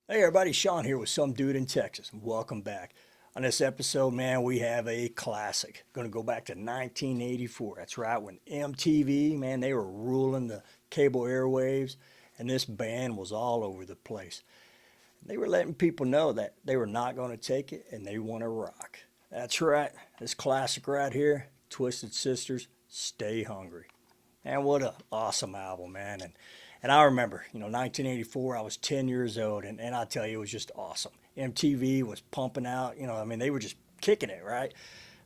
Hey everybody, Sean here with Some Dude in Texas. Welcome back. On this episode, man, we have a classic. Going to go back to 1984. That's right, when MTV, man, they were ruling the cable airwaves, and this band was all over the place. They were letting people know that they were not going to take it and they want to rock. That's right, this classic right here, Twisted Sisters, Stay Hungry. Man, what an awesome album, man. And I remember, 1984, I was 10 years old, and I tell you, it was just awesome. MTV was pumping out, they were just kicking it, right?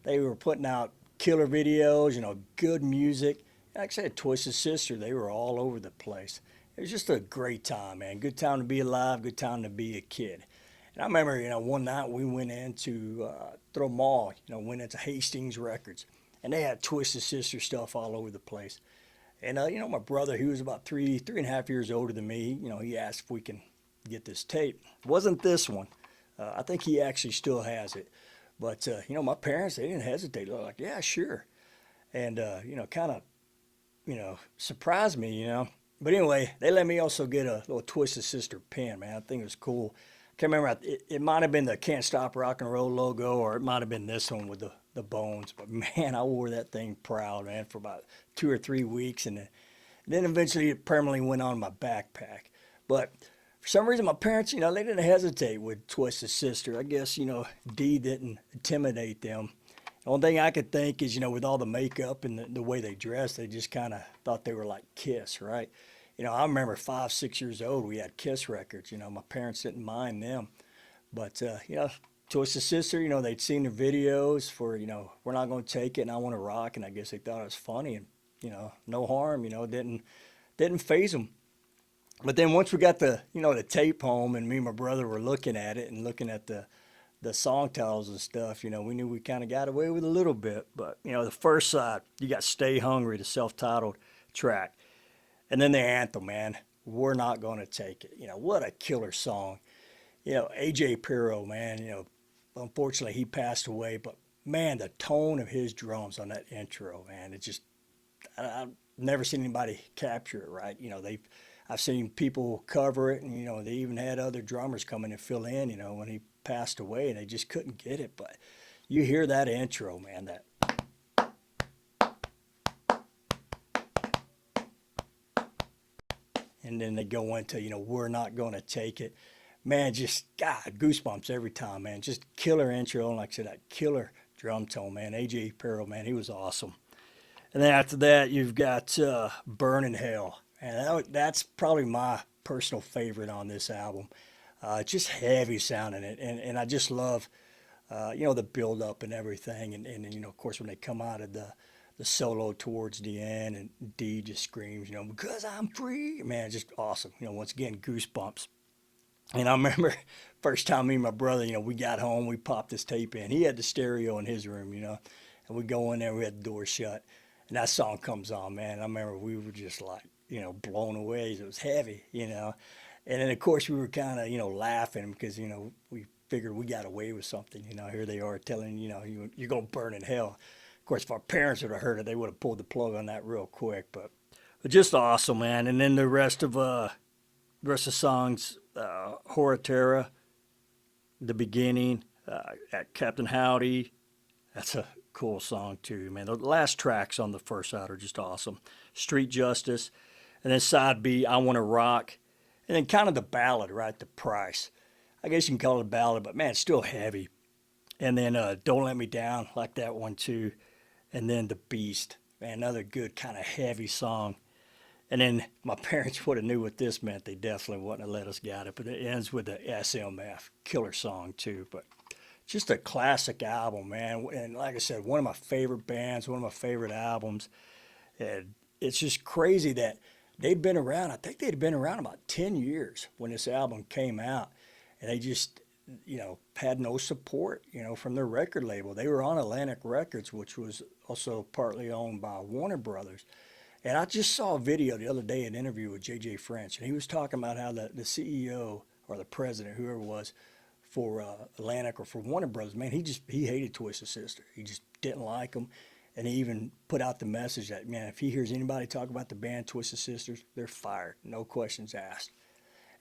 They were putting out killer videos, good music. Like I said, Twisted Sister, they were all over the place. It was just a great time, man. Good time to be alive, good time to be a kid. And I remember, one night we went into the mall, went into Hastings Records, and they had Twisted Sister stuff all over the place. And my brother, he was about 3.5 years older than me. He asked if we can get this tape. It wasn't this one. I think he actually still has it. But my parents, they didn't hesitate. They were like, yeah, sure. And kind of, surprised me. But anyway, they let me also get a little Twisted Sister pin, man. I think it was cool. Can't remember. It might have been the Can't Stop Rock and Roll logo, or it might have been this one with the bones. But man, I wore that thing proud, man, for about 2 or 3 weeks, and then eventually it permanently went on my backpack. But for some reason, my parents, they didn't hesitate with Twisted Sister. I guess Dee didn't intimidate them. The only thing I could think is, with all the makeup and the way they dressed, they just kind of thought they were like Kiss, right? I remember 5, 6 years old, we had Kiss records. My parents didn't mind them. But, Twisted Sister, they'd seen the videos for, We're Not Gonna Take It and I Wanna Rock. And I guess they thought it was funny and, no harm, didn't phase them. But then once we got the tape home and me and my brother were looking at it and looking at the song titles and stuff, we knew we kind of got away with a little bit. But, the first side, you got Stay Hungry, the self-titled track. And then the anthem, man, We're Not Gonna Take It. What a killer song. AJ Pirro, man, unfortunately he passed away, but man, the tone of his drums on that intro, man, it just, I've never seen anybody capture it right. I've seen people cover it, and they even had other drummers come in and fill in, when he passed away, and they just couldn't get it. But you hear that intro, man, that. And then they go into, We're Not Gonna Take It. Man, just, God, goosebumps every time, man. Just killer intro, and like I said, that killer drum tone, man. AJ Perro, man, he was awesome. And then after that, you've got Burning Hell. And that's probably my personal favorite on this album. Just heavy sounding it. And I just love, the build up and everything. And of course, when they come out of the solo towards the end and Dee just screams, because I'm free. Man, just awesome. Once again, goosebumps. And I remember first time me and my brother, we got home, we popped this tape in. He had the stereo in his room, and we go in there, we had the door shut, and that song comes on, man. I remember we were just like, blown away. It was heavy, And then, of course, we were kind of, laughing because, we figured we got away with something. Here they are telling, you're going to burn in hell. Of course, if our parents would have heard it, they would have pulled the plug on that real quick. But just awesome, man. And then the rest of songs, Horatera, The Beginning, at Captain Howdy. That's a cool song too, man. The last tracks on the first side are just awesome. Street Justice, and then side B, I Wanna Rock, and then kind of the ballad, right? The Price. I guess you can call it a ballad, but man, it's still heavy. And then Don't Let Me Down, like that one too. And then The Beast, man, another good kind of heavy song. And then my parents would have knew what this meant. They definitely wouldn't have let us get it. But it ends with the SMF, killer song too. But just a classic album, man. And like I said, one of my favorite bands, one of my favorite albums. And it's just crazy that they've been around. I think they'd been around about 10 years when this album came out. And they just, had no support, from their record label. They were on Atlantic Records, which was also partly owned by Warner Brothers. And I just saw a video the other day, an interview with J.J. French, and he was talking about how the CEO or the president, whoever it was, for Atlantic or for Warner Brothers, man, he hated Twisted Sister. He just didn't like them. And he even put out the message that, man, if he hears anybody talk about the band Twisted Sisters, they're fired, no questions asked.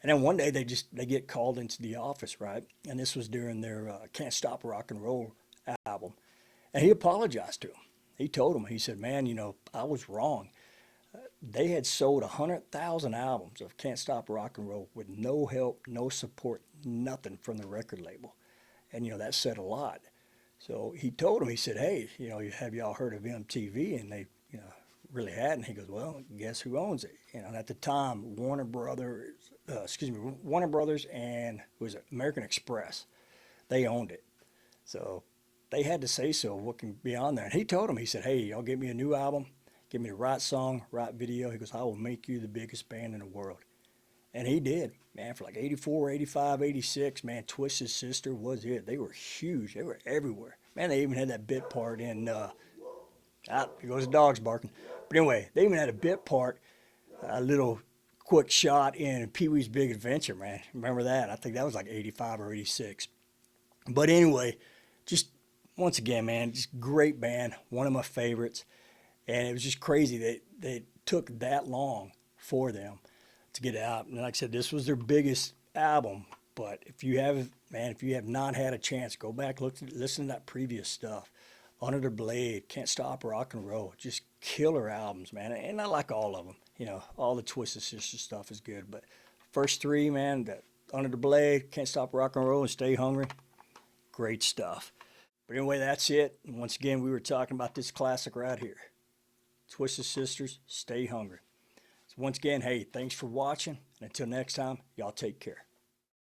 And then one day they get called into the office, right? And this was during their Can't Stop Rock and Roll album. And he apologized to him. He told him, he said, man, I was wrong. They had sold 100,000 albums of Can't Stop Rock and Roll with no help, no support, nothing from the record label. And, that said a lot. So he told him, he said, hey, have y'all heard of MTV? And they, really hadn't. He goes, well, guess who owns it? And at the time, Warner Brothers and was it American Express, they owned it. So they had to say so, what can be on there. And he told him, he said, hey, y'all get me a new album, give me the right song, right video. He goes, I will make you the biggest band in the world. And he did, man, for like 84, 85, 86, man, Twisted Sister was it. They were huge. They were everywhere. Man, they even had that bit part in, here goes the dogs barking. But anyway, they even had a bit part, a little quick shot in Pee-wee's Big Adventure, man. Remember that? I think that was like 85 or 86. But anyway, just once again, man, just great band, one of my favorites. And it was just crazy that it took that long for them to get out. And like I said, this was their biggest album. But if you have not had a chance, go back, listen to that previous stuff. Under the Blade, Can't Stop Rock and Roll, just killer albums, man. And I like all of them. All the Twisted Sister stuff is good. But first three, man, Under the Blade, Can't Stop Rock and Roll, and Stay Hungry, great stuff. But anyway, that's it. And once again, we were talking about this classic right here. Twisted Sisters, Stay Hungry. So once again, hey, thanks for watching. And until next time, y'all take care.